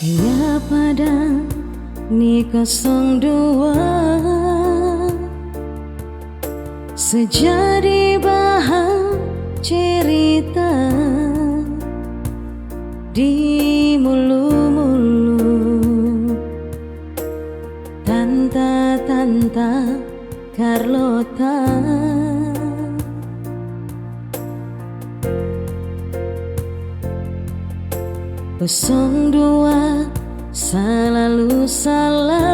Ya pada ni 02 sejadi bahan cerita di mulu-mulu Tanta Carlota. Kosong dua selalu salah.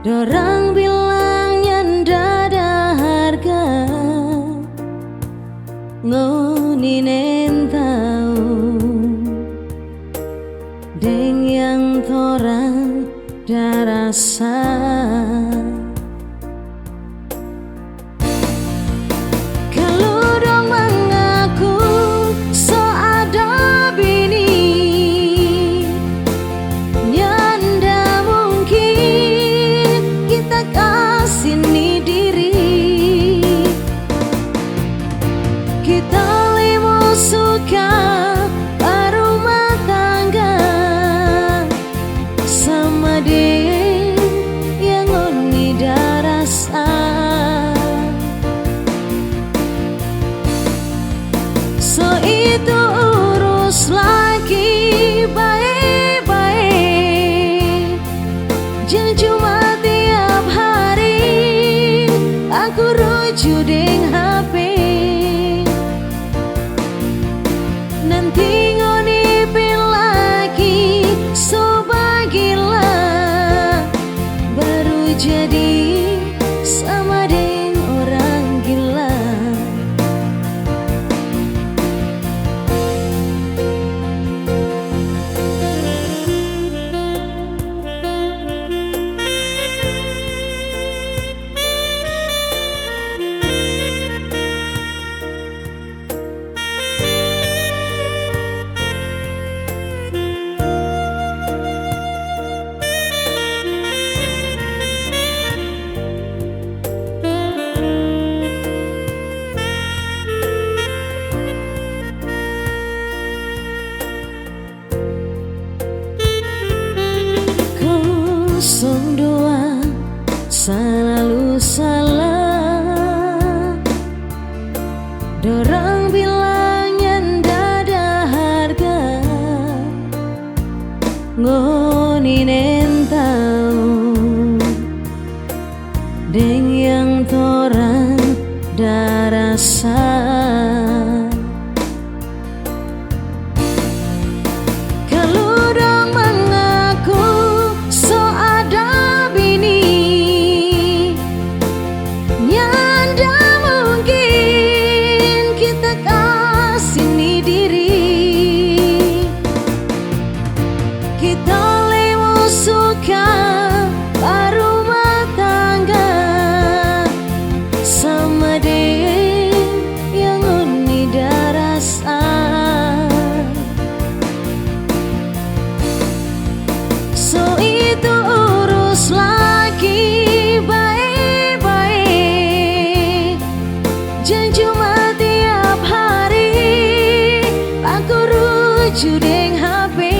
Dorang bilangnya ndak ada harga, ngoninen tahu deng yang torang darasa. Kita limo suka berumah tangga sama dia yang oni darasa. So itu urus lagi baik-baik, jangan cuma tiap hari aku rujuk deng HP. Nanti ngonipin lagi, so bagilah baru jadi sama deng orang gila. Dua selalu salah. Dorang bilangnya ndak ada harga, ngoninen tahu deng yang torang darasa. Kita lemo suka berumah tangga sama dia yang oni darasa. So itu urus lagi baik-baik, jangan cuma tiap hari aku rujuk deng HP.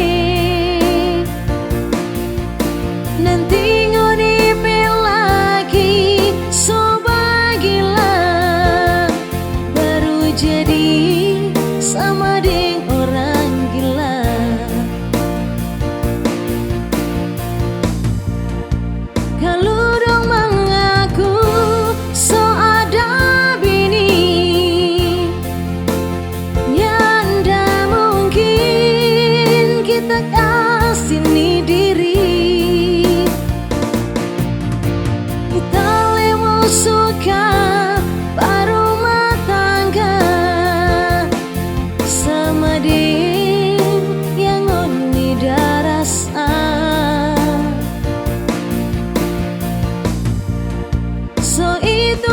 Nanti ngonipin lagi, so bagilah baru jadi sama deng orang gila. Kalau dong mengaku so ada bini, ya ndak mungkin kita kasih nih diri. Suka berumah tangga sama dia yang oni darasa. So itu